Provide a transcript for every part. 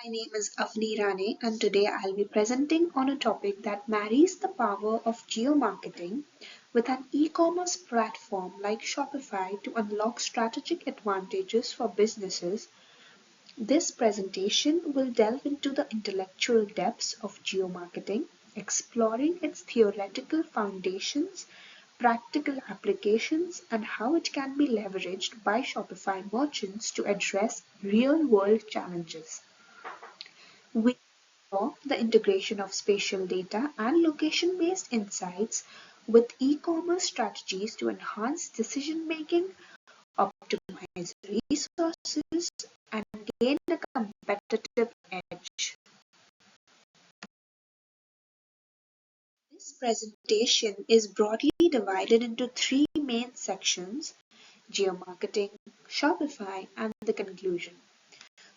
My name is Avni Rane, and today I'll be presenting on a topic that marries the power of geo-marketing with an e-commerce platform like Shopify to unlock strategic advantages for businesses. This presentation will delve into the intellectual depths of geo-marketing, exploring its theoretical foundations, practical applications, and how it can be leveraged by Shopify merchants to address real-world challenges. We saw the integration of spatial data and location-based insights with e-commerce strategies to enhance decision-making, optimize resources, and gain a competitive edge. This presentation is broadly divided into three main sections: geomarketing, Shopify, and the conclusion.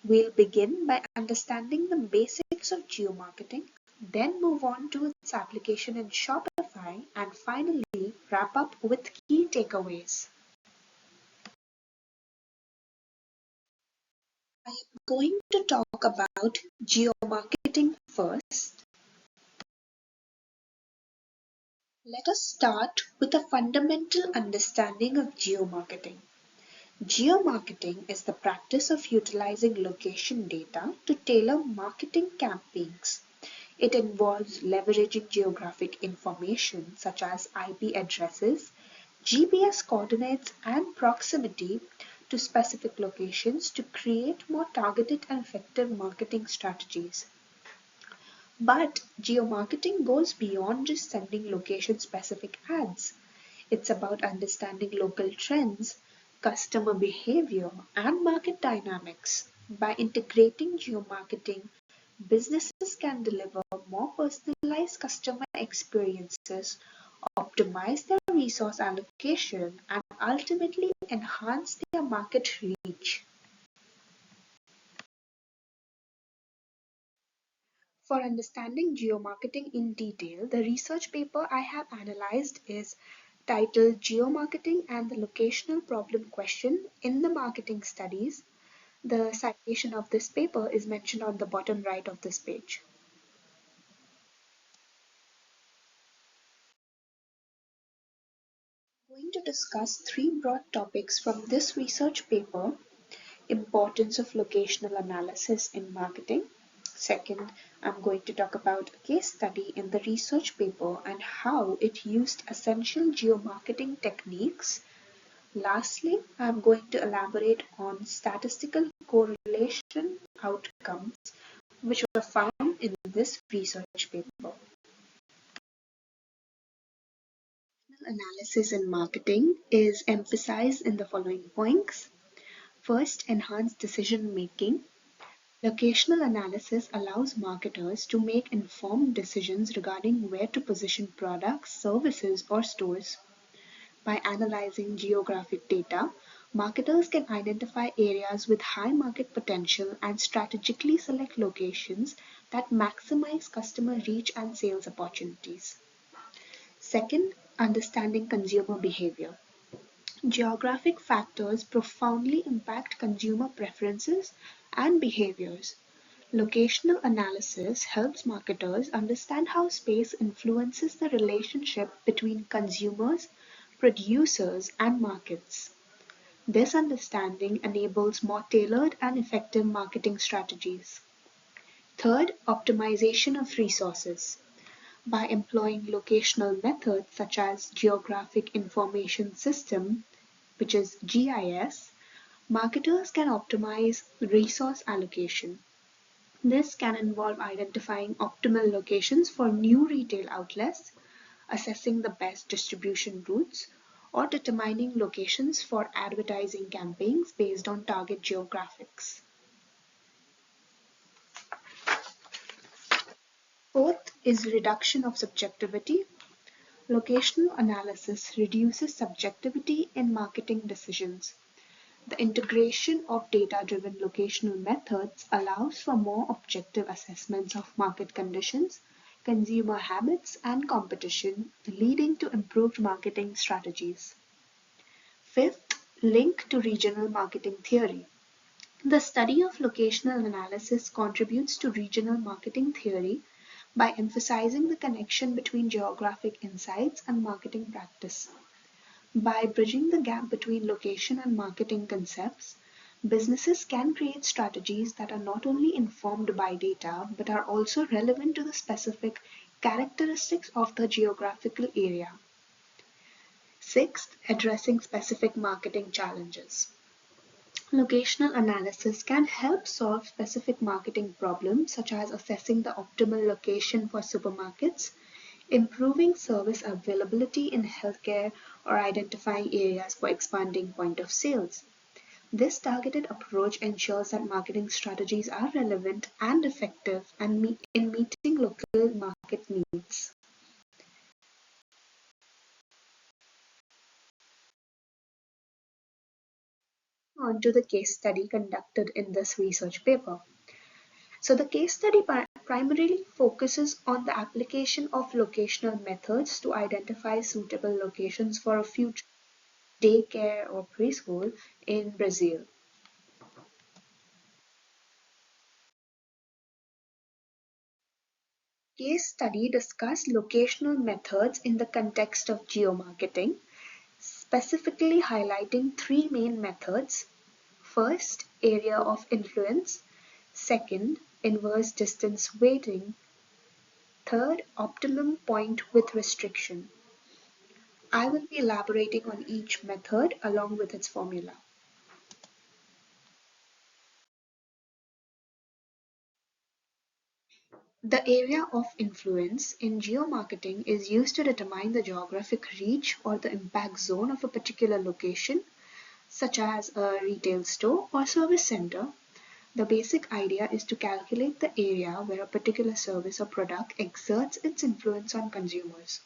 We'll begin by understanding the basics of geomarketing, then move on to its application in Shopify, and finally wrap up with key takeaways. I am going to talk about geomarketing first. Let us start with a fundamental understanding of geomarketing. Geomarketing is the practice of utilizing location data to tailor marketing campaigns. It involves leveraging geographic information such as IP addresses, GPS coordinates, and proximity to specific locations to create more targeted and effective marketing strategies. But geomarketing goes beyond just sending location-specific ads. It's about understanding local trends, customer behavior, and market dynamics. By integrating geomarketing, businesses can deliver more personalized customer experiences, optimize their resource allocation, and ultimately enhance their market reach. For understanding geomarketing in detail, the research paper I have analyzed is titled Geomarketing and the Locational Problem Question in the Marketing Studies. The citation of this paper is mentioned on the bottom right of this page. I'm going to discuss three broad topics from this research paper: importance of locational analysis in marketing. Second, I'm going to talk about a case study in the research paper and how it used essential geomarketing techniques. Lastly, I'm going to elaborate on statistical correlation outcomes which were found in this research paper. Analysis in marketing is emphasized in the following points. First, enhanced decision making. Locational analysis allows marketers to make informed decisions regarding where to position products, services, or stores. By analyzing geographic data, marketers can identify areas with high market potential and strategically select locations that maximize customer reach and sales opportunities. Second, understanding consumer behavior. Geographic factors profoundly impact consumer preferences and behaviors. Locational analysis helps marketers understand how space influences the relationship between consumers, producers, and markets. This understanding enables more tailored and effective marketing strategies. Third, optimization of resources. By employing locational methods such as Geographic Information System, which is GIS, marketers can optimize resource allocation. This can involve identifying optimal locations for new retail outlets, assessing the best distribution routes, or determining locations for advertising campaigns based on target geographics. Fourth is reduction of subjectivity. Locational analysis reduces subjectivity in marketing decisions. The integration of data-driven locational methods allows for more objective assessments of market conditions, consumer habits, and competition, leading to improved marketing strategies. Fifth, link to regional marketing theory. The study of locational analysis contributes to regional marketing theory by emphasizing the connection between geographic insights and marketing practice. By bridging the gap between location and marketing concepts, businesses can create strategies that are not only informed by data but are also relevant to the specific characteristics of the geographical area. Sixth, addressing specific marketing challenges. Locational analysis can help solve specific marketing problems such as assessing the optimal location for supermarkets, improving service availability in healthcare, or identifying areas for expanding point of sales. This targeted approach ensures that marketing strategies are relevant and effective in meeting local market needs. On to the case study conducted in this research paper. So the case study primarily focuses on the application of locational methods to identify suitable locations for a future daycare or preschool in Brazil. Case study discussed locational methods in the context of geomarketing, specifically highlighting three main methods. First, area of influence. Second, inverse distance weighting. Third, optimum point with restriction. I will be elaborating on each method along with its formula. The area of influence in geomarketing is used to determine the geographic reach or the impact zone of a particular location, such as a retail store or service center. The basic idea is to calculate the area where a particular service or product exerts its influence on consumers.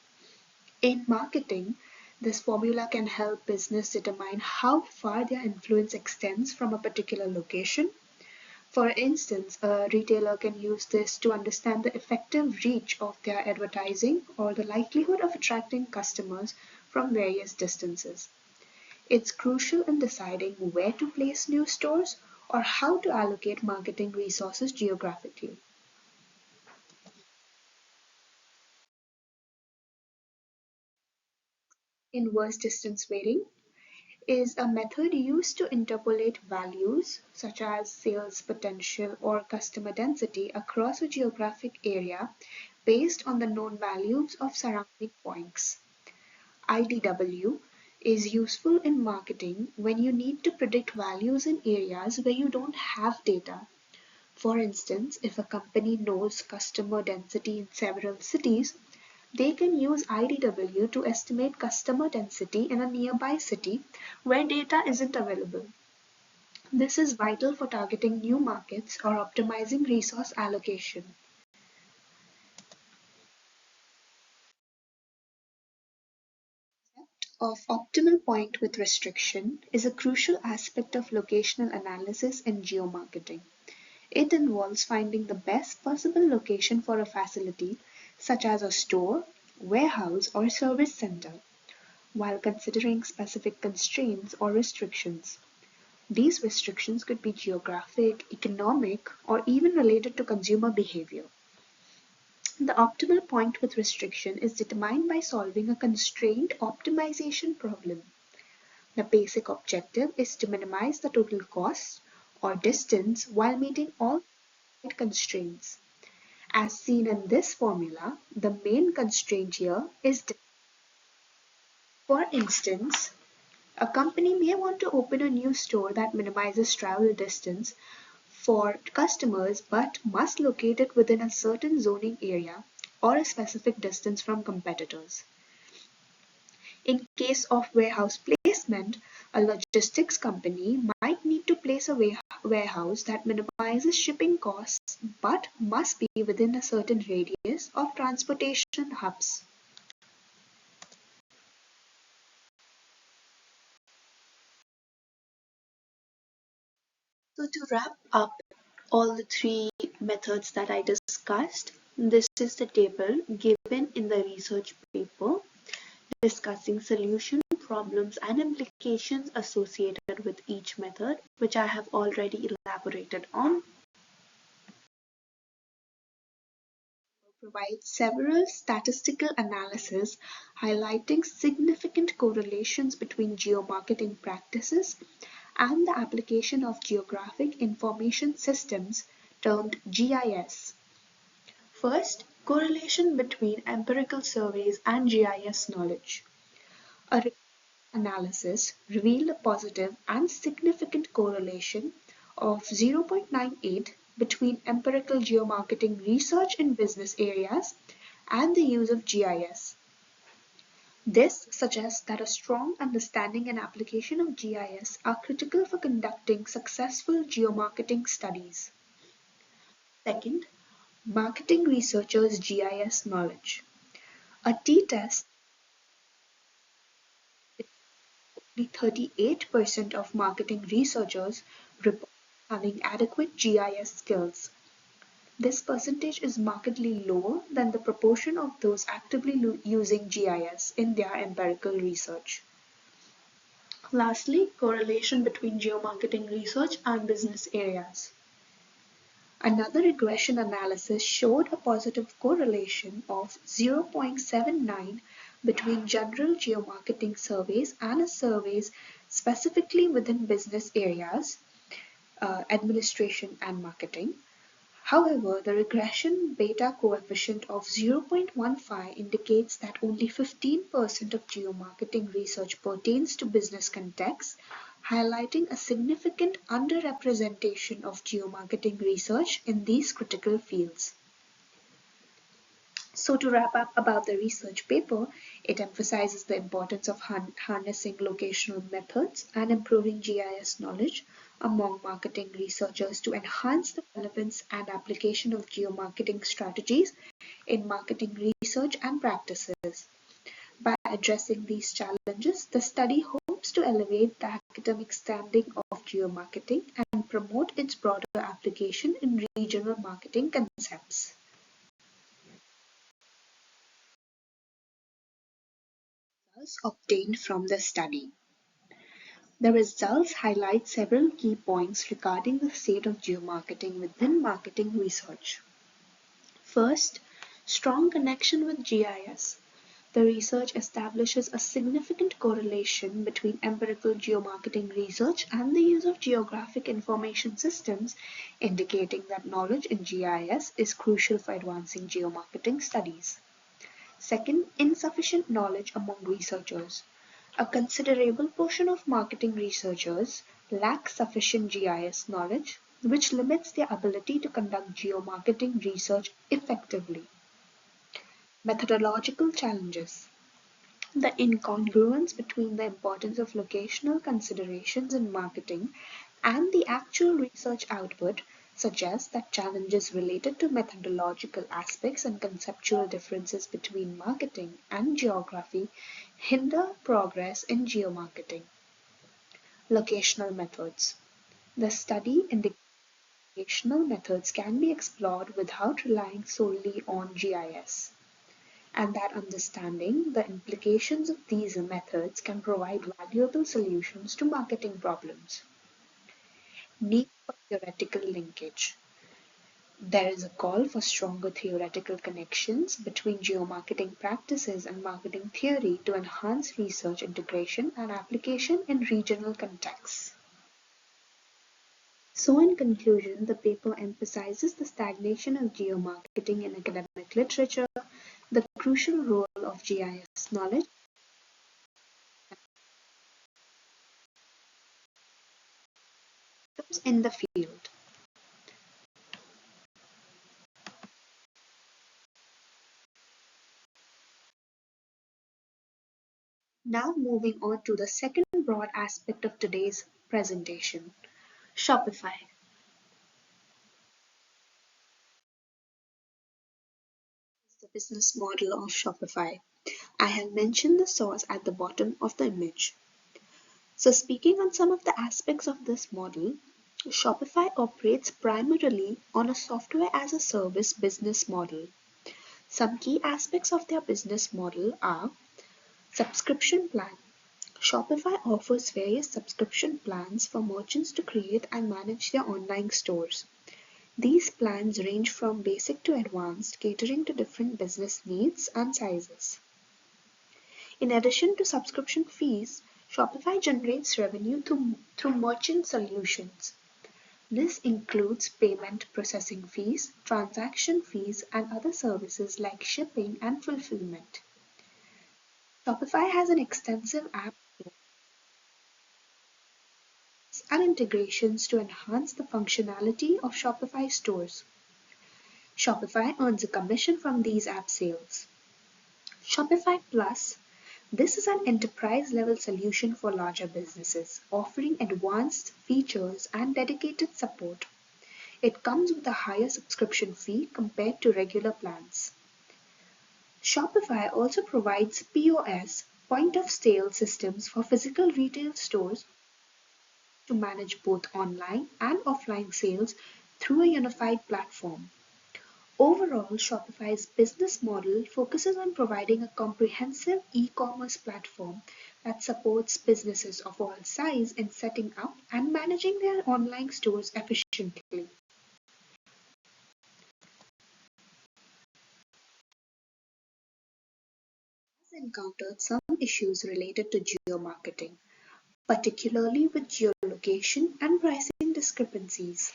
In marketing, this formula can help business determine how far their influence extends from a particular location. For instance, a retailer can use this to understand the effective reach of their advertising or the likelihood of attracting customers from various distances. It's crucial in deciding where to place new stores or how to allocate marketing resources geographically. Inverse distance weighting is a method used to interpolate values such as sales potential or customer density across a geographic area based on the known values of surrounding points. IDW is useful in marketing when you need to predict values in areas where you don't have data. For instance, if a company knows customer density in several cities, they can use IDW to estimate customer density in a nearby city where data isn't available. This is vital for targeting new markets or optimizing resource allocation. Of optimal point with restriction is a crucial aspect of locational analysis in geomarketing. It involves finding the best possible location for a facility, such as a store, warehouse, or service center, while considering specific constraints or restrictions. These restrictions could be geographic, economic, or even related to consumer behavior. The optimal point with restriction is determined by solving a constraint optimization problem. The basic objective is to minimize the total cost or distance while meeting all constraints. As seen in this formula, the main constraint here is distance. For instance, a company may want to open a new store that minimizes travel distance for customers but must locate it within a certain zoning area or a specific distance from competitors. In case of warehouse placement, a logistics company might need to place a warehouse that minimizes shipping costs but must be within a certain radius of transportation hubs. So to wrap up all the three methods that I discussed, this is the table given in the research paper discussing solutions problems and implications associated with each method, which I have already elaborated on. Provides several statistical analyses highlighting significant correlations between geomarketing practices and the application of geographic information systems termed GIS. First, correlation between empirical surveys and GIS knowledge. A analysis revealed a positive and significant correlation of 0.98 between empirical geomarketing research in business areas and the use of GIS. This suggests that a strong understanding and application of GIS are critical for conducting successful geomarketing studies. Second, marketing researchers' GIS knowledge. A t-test, only 38% of marketing researchers report having adequate GIS skills. This percentage is markedly lower than the proportion of those actively using GIS in their empirical research. Lastly, correlation between geomarketing research and business areas. Another regression analysis showed a positive correlation of 0.79 between general geomarketing surveys and surveys specifically within business areas, administration and marketing. However, the regression beta coefficient of 0.15 indicates that only 15% of geomarketing research pertains to business contexts, highlighting a significant underrepresentation of geomarketing research in these critical fields. So to wrap up about the research paper, it emphasizes the importance of harnessing locational methods and improving GIS knowledge among marketing researchers to enhance the relevance and application of geomarketing strategies in marketing research and practices. By addressing these challenges, the study hopes to elevate the academic standing of geomarketing and promote its broader application in regional marketing concepts. Obtained from the study. The results highlight several key points regarding the state of geomarketing within marketing research. First, strong connection with GIS. The research establishes a significant correlation between empirical geomarketing research and the use of geographic information systems, indicating that knowledge in GIS is crucial for advancing geomarketing studies. Second, insufficient knowledge among researchers. A considerable portion of marketing researchers lack sufficient GIS knowledge, which limits their ability to conduct geomarketing research effectively. Methodological challenges. The incongruence between the importance of locational considerations in marketing and the actual research output suggests that challenges related to methodological aspects and conceptual differences between marketing and geography hinder progress in geomarketing. Locational methods. The study indicates locational methods can be explored without relying solely on GIS, and that understanding the implications of these methods can provide valuable solutions to marketing problems. Need for theoretical linkage. There is a call for stronger theoretical connections between geomarketing practices and marketing theory to enhance research integration and application in regional contexts. So in conclusion, the paper emphasizes the stagnation of geomarketing in academic literature, the crucial role of GIS knowledge, in the field. Now moving on to the second broad aspect of today's presentation, Shopify. The business model of Shopify. I have mentioned the source at the bottom of the image. So speaking on some of the aspects of this model, Shopify operates primarily on a software as a service business model. Some key aspects of their business model are subscription plan. Shopify offers various subscription plans for merchants to create and manage their online stores. These plans range from basic to advanced, catering to different business needs and sizes. In addition to subscription fees, Shopify generates revenue through merchant solutions. This includes payment processing fees, transaction fees, and other services like shipping and fulfillment. Shopify has an extensive app and integrations to enhance the functionality of Shopify stores. Shopify earns a commission from these app sales. Shopify Plus. This is an enterprise level solution for larger businesses, offering advanced features and dedicated support. It comes with a higher subscription fee compared to regular plans. Shopify also provides POS, point of sale systems for physical retail stores to manage both online and offline sales through a unified platform. Overall, Shopify's business model focuses on providing a comprehensive e-commerce platform that supports businesses of all sizes in setting up and managing their online stores efficiently. Has encountered some issues related to geo-marketing, particularly with geolocation and pricing discrepancies.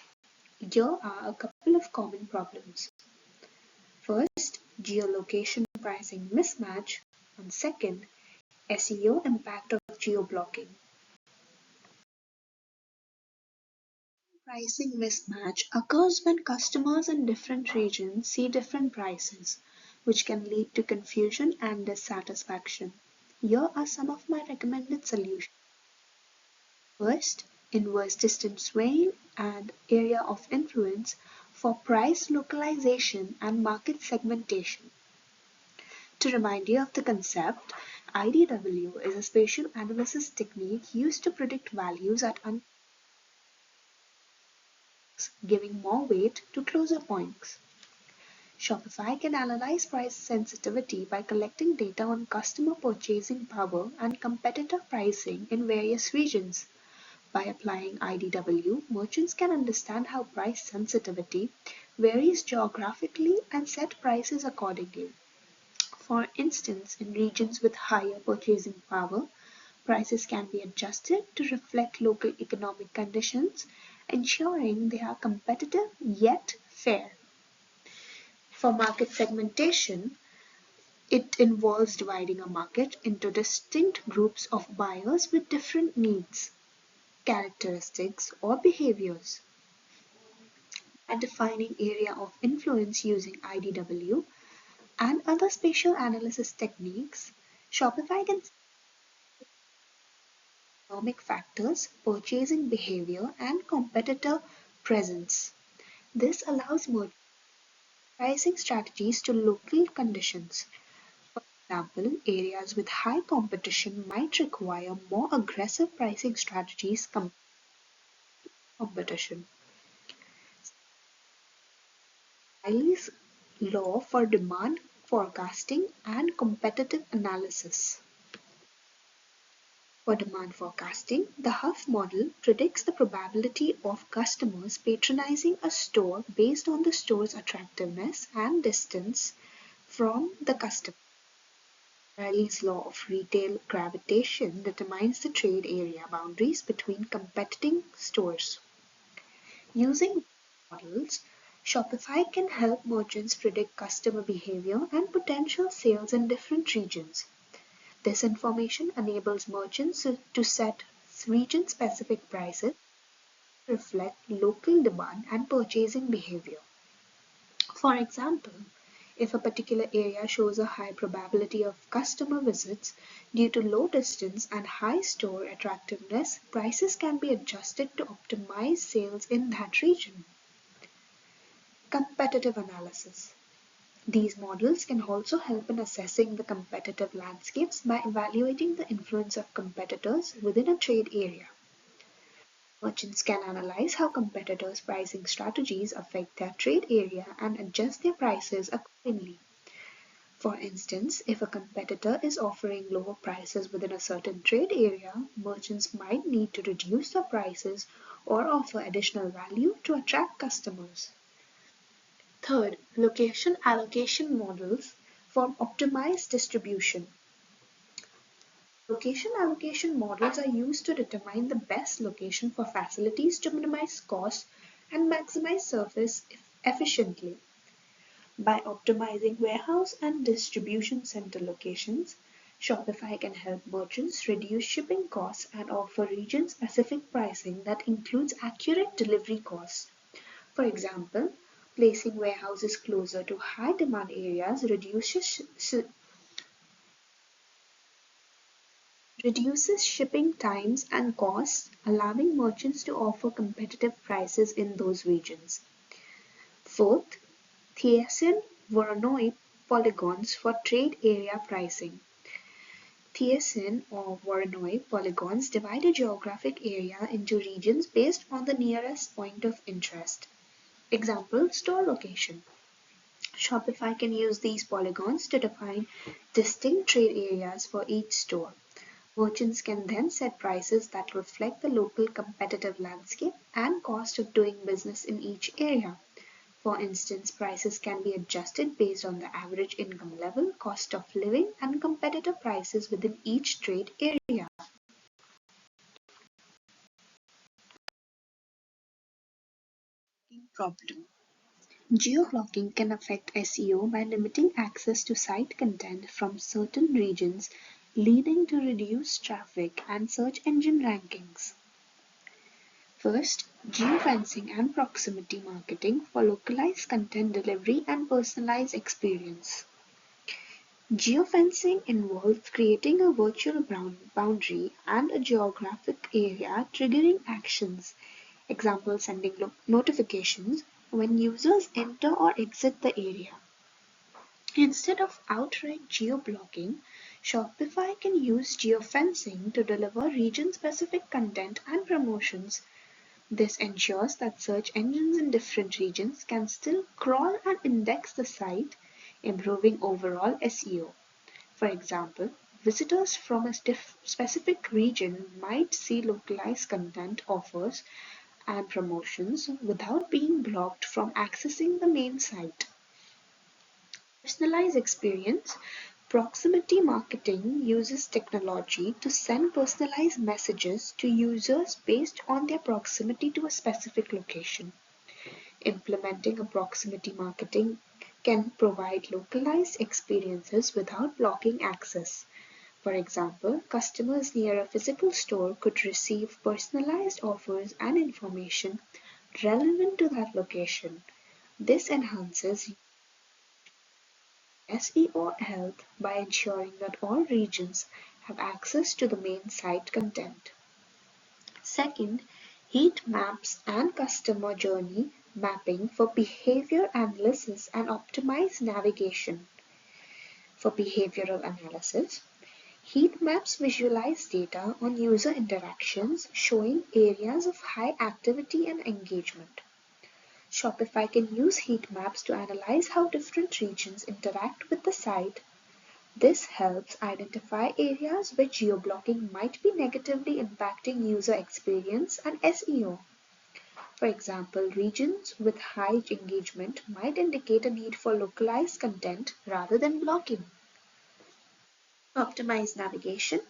Here are a couple of common problems. First, geolocation pricing mismatch, and second, SEO impact of geo-blocking. Pricing mismatch occurs when customers in different regions see different prices, which can lead to confusion and dissatisfaction. Here are some of my recommended solutions. First, inverse distance swaying and area of influence for price localization and market segmentation. To remind you of the concept, IDW is a spatial analysis technique used to predict values at giving more weight to closer points. Shopify can analyze price sensitivity by collecting data on customer purchasing power and competitor pricing in various regions. By applying IDW, merchants can understand how price sensitivity varies geographically and set prices accordingly. For instance, in regions with higher purchasing power, prices can be adjusted to reflect local economic conditions, ensuring they are competitive yet fair. For market segmentation, it involves dividing a market into distinct groups of buyers with different needs, characteristics, or behaviors. By defining area of influence using IDW and other spatial analysis techniques, Shopify can economic factors, purchasing behavior, and competitor presence. This allows more pricing strategies to local conditions. For example, areas with high competition might require more aggressive pricing strategies compared to competition. Riley's law for demand forecasting and competitive analysis. For demand forecasting, the Huff model predicts the probability of customers patronizing a store based on the store's attractiveness and distance from the customer. Riley's law of retail gravitation determines the trade area boundaries between competing stores. Using models, Shopify can help merchants predict customer behavior and potential sales in different regions. This information enables merchants to set region-specific prices to reflect local demand and purchasing behavior. For example, if a particular area shows a high probability of customer visits due to low distance and high store attractiveness, prices can be adjusted to optimize sales in that region. Competitive analysis. These models can also help in assessing the competitive landscapes by evaluating the influence of competitors within a trade area. Merchants can analyze how competitors' pricing strategies affect their trade area and adjust their prices accordingly. For instance, if a competitor is offering lower prices within a certain trade area, merchants might need to reduce the prices or offer additional value to attract customers. Third, location allocation models for optimized distribution. Location allocation models are used to determine the best location for facilities to minimize costs and maximize service efficiently. By optimizing warehouse and distribution center locations, Shopify can help merchants reduce shipping costs and offer region-specific pricing that includes accurate delivery costs. For example, placing warehouses closer to high-demand areas reduces shipping times and costs, allowing merchants to offer competitive prices in those regions. Fourth, Thiessen-Voronoi polygons for trade area pricing. Thiessen or Voronoi polygons divide a geographic area into regions based on the nearest point of interest. Example, store location. Shopify can use these polygons to define distinct trade areas for each store. Merchants can then set prices that reflect the local competitive landscape and cost of doing business in each area. For instance, prices can be adjusted based on the average income level, cost of living, and competitor prices within each trade area. Problem. Geo-blocking can affect SEO by limiting access to site content from certain regions, leading to reduced traffic and search engine rankings. First, geofencing and proximity marketing for localized content delivery and personalized experience. Geofencing involves creating a virtual boundary and a geographic area triggering actions. Example, sending notifications when users enter or exit the area. Instead of outright geo-blocking, Shopify can use geofencing to deliver region-specific content and promotions. This ensures that search engines in different regions can still crawl and index the site, improving overall SEO. For example, visitors from a specific region might see localized content offers and promotions without being blocked from accessing the main site. Personalized experience. Proximity marketing uses technology to send personalized messages to users based on their proximity to a specific location. Implementing a proximity marketing can provide localized experiences without blocking access. For example, customers near a physical store could receive personalized offers and information relevant to that location. This enhances SEO health by ensuring that all regions have access to the main site content. Second, heat maps and customer journey mapping for behavior analysis and optimized navigation. For behavioral analysis, heat maps visualize data on user interactions showing areas of high activity and engagement. Shopify can use heat maps to analyze how different regions interact with the site. This helps identify areas where geo-blocking might be negatively impacting user experience and SEO. For example, regions with high engagement might indicate a need for localized content rather than blocking. Optimized navigation.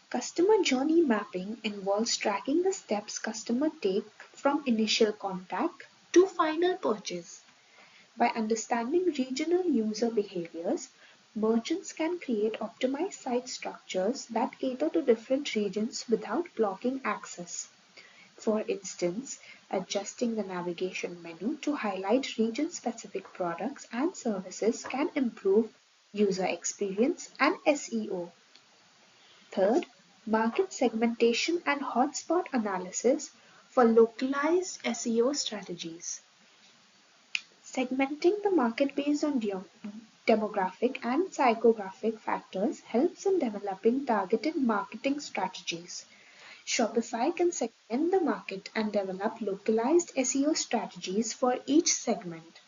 Customer journey mapping involves tracking the steps customers take from initial contact to final purchase. By understanding regional user behaviors, merchants can create optimized site structures that cater to different regions without blocking access. For instance, adjusting the navigation menu to highlight region-specific products and services can improve user experience and SEO. Third, market segmentation and hotspot analysis for localized SEO strategies. Segmenting the market based on demographic and psychographic factors helps in developing targeted marketing strategies. Shopify can segment the market and develop localized SEO strategies for each segment.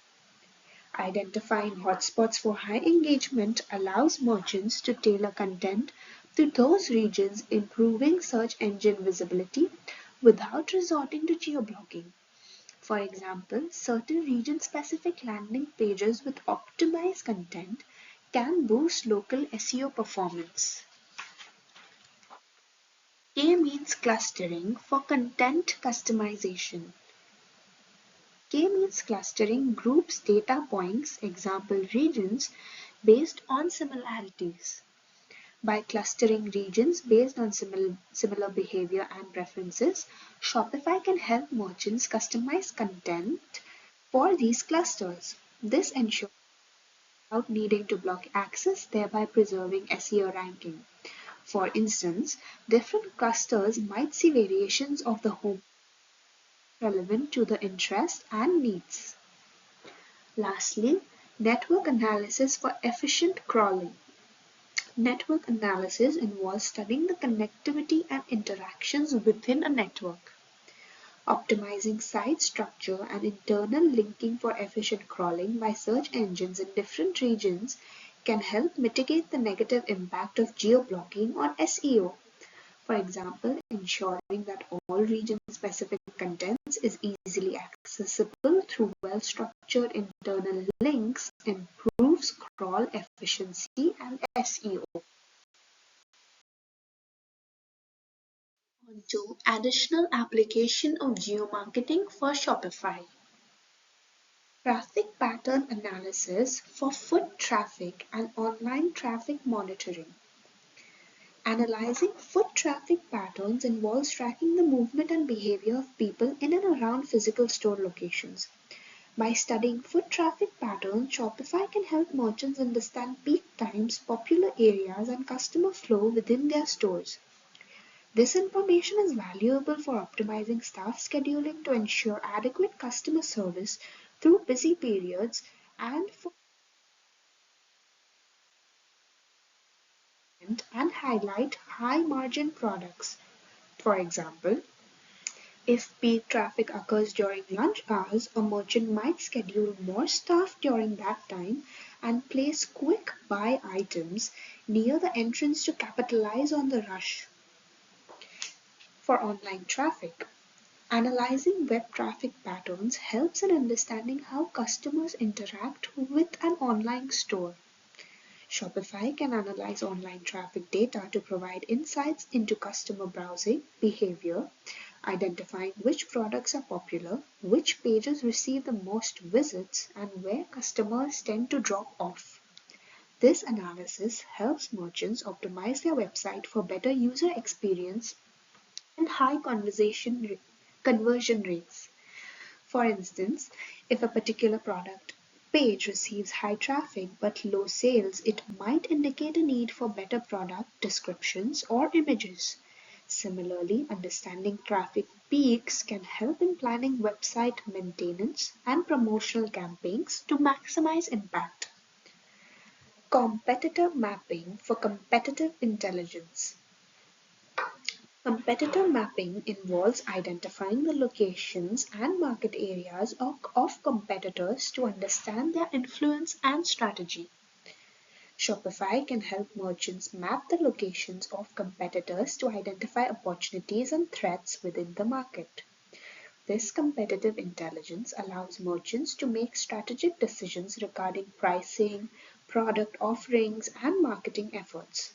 Identifying hotspots for high engagement allows merchants to tailor content to those regions, improving search engine visibility without resorting to geo-blocking. For example, certain region-specific landing pages with optimized content can boost local SEO performance. K means clustering for content customization. K means clustering groups data points, example regions, based on similarities. By clustering regions based on similar behavior and preferences, Shopify can help merchants customize content for these clusters. This ensures without needing to block access, thereby preserving SEO ranking. For instance, different clusters might see variations of the home relevant to the interests and needs. Lastly, network analysis for efficient crawling. Network analysis involves studying the connectivity and interactions within a network. Optimizing site structure and internal linking for efficient crawling by search engines in different regions can help mitigate the negative impact of geo-blocking on SEO. For example, ensuring that all region-specific contents is easily accessible through well-structured internal links improves crawl efficiency and SEO. Onto additional application of geomarketing for Shopify. Traffic pattern analysis for foot traffic and online traffic monitoring. Analyzing foot traffic patterns involves tracking the movement and behavior of people in and around physical store locations. By studying foot traffic patterns, Shopify can help merchants understand peak times, popular areas, and customer flow within their stores. This information is valuable for optimizing staff scheduling to ensure adequate customer service through busy periods and for and highlight high margin products. For example, if peak traffic occurs during lunch hours, a merchant might schedule more staff during that time and place quick buy items near the entrance to capitalize on the rush. For online traffic, analyzing web traffic patterns helps in understanding how customers interact with an online store. Shopify can analyze online traffic data to provide insights into customer browsing behavior, identifying which products are popular, which pages receive the most visits, and where customers tend to drop off. This analysis helps merchants optimize their website for better user experience and high conversion rates. For instance, if a particular product page receives high traffic but low sales, it might indicate a need for better product descriptions or images. Similarly, understanding traffic peaks can help in planning website maintenance and promotional campaigns to maximize impact. Competitor mapping for competitive intelligence. Competitor mapping involves identifying the locations and market areas of competitors to understand their influence and strategy. Shopify can help merchants map the locations of competitors to identify opportunities and threats within the market. This competitive intelligence allows merchants to make strategic decisions regarding pricing, product offerings, and marketing efforts.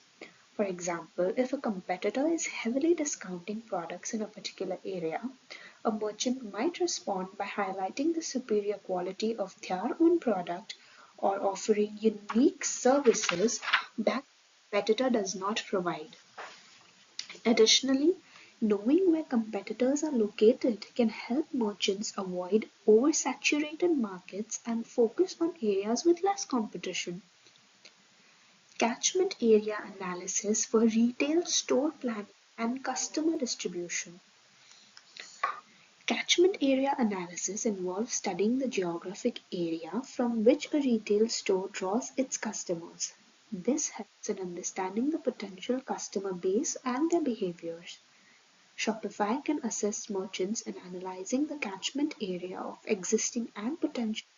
For example, if a competitor is heavily discounting products in a particular area, a merchant might respond by highlighting the superior quality of their own product or offering unique services that the competitor does not provide. Additionally, knowing where competitors are located can help merchants avoid oversaturated markets and focus on areas with less competition. Catchment area analysis for retail store planning and customer distribution. Catchment area analysis involves studying the geographic area from which a retail store draws its customers. This helps in understanding the potential customer base and their behaviors. Shopify can assist merchants in analyzing the catchment area of existing and potential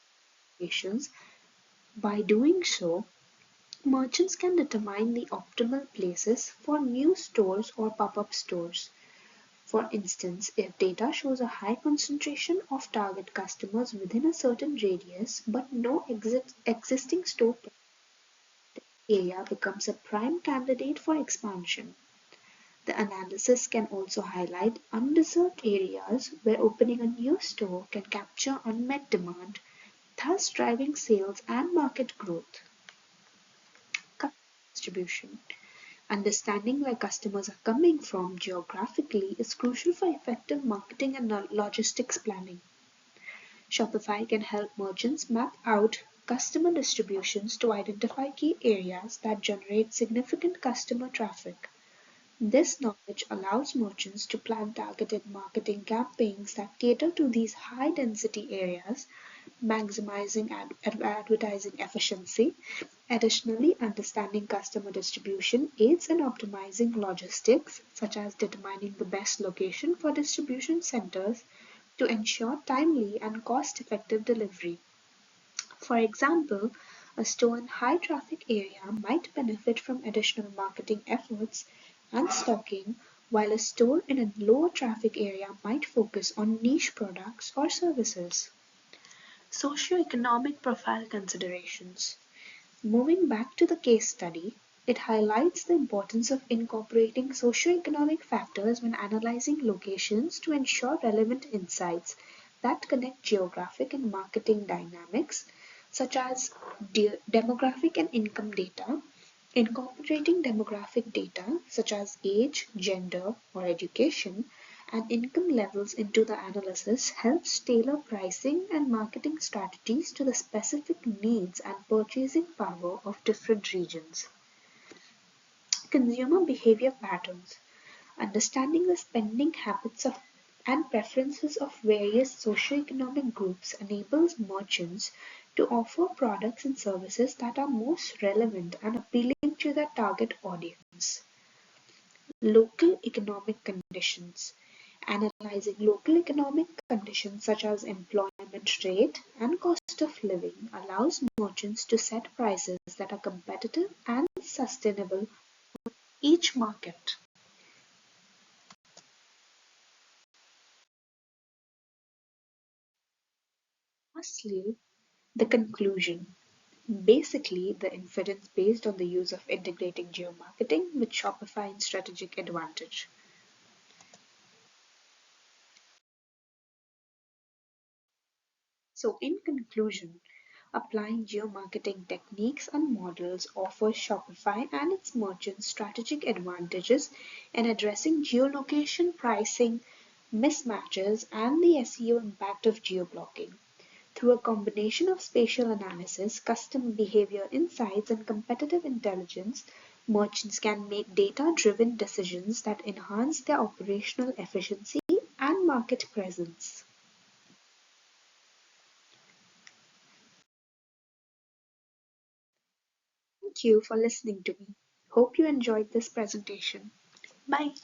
locations By doing so, merchants can determine the optimal places for new stores or pop-up stores. For instance, if data shows a high concentration of target customers within a certain radius but no existing store area becomes a prime candidate for expansion. The analysis can also highlight undeserved areas where opening a new store can capture unmet demand, thus driving sales and market growth. Customer distribution. Understanding where customers are coming from geographically is crucial for effective marketing and logistics planning. Shopify can help merchants map out customer distributions to identify key areas that generate significant customer traffic. This knowledge allows merchants to plan targeted marketing campaigns that cater to these high density areas, maximizing advertising efficiency. Additionally, understanding customer distribution aids in optimizing logistics, such as determining the best location for distribution centers to ensure timely and cost effective delivery. For example, a store in high traffic area might benefit from additional marketing efforts and stocking, while a store in a lower traffic area might focus on niche products or services. Socioeconomic profile considerations. Moving back to the case study, it highlights the importance of incorporating socioeconomic factors when analyzing locations to ensure relevant insights that connect geographic and marketing dynamics, such as demographic and income data. Incorporating demographic data such as age, gender, or education and income levels into the analysis helps tailor pricing and marketing strategies to the specific needs and purchasing power of different regions. Consumer behavior patterns. Understanding the spending habits of and preferences of various socioeconomic groups enables merchants to offer products and services that are most relevant and appealing to their target audience. Local economic conditions. Analyzing local economic conditions such as employment rate and cost of living allows merchants to set prices that are competitive and sustainable for each market. Lastly, the conclusion. Basically, the inference based on the use of integrating geomarketing with Shopify's strategic advantage. So, in conclusion, applying geomarketing techniques and models offers Shopify and its merchants strategic advantages in addressing geolocation pricing mismatches and the SEO impact of geoblocking. Through a combination of spatial analysis, customer behavior insights, and competitive intelligence, merchants can make data driven decisions that enhance their operational efficiency and market presence. Thank you for listening to me. Hope you enjoyed this presentation. Bye.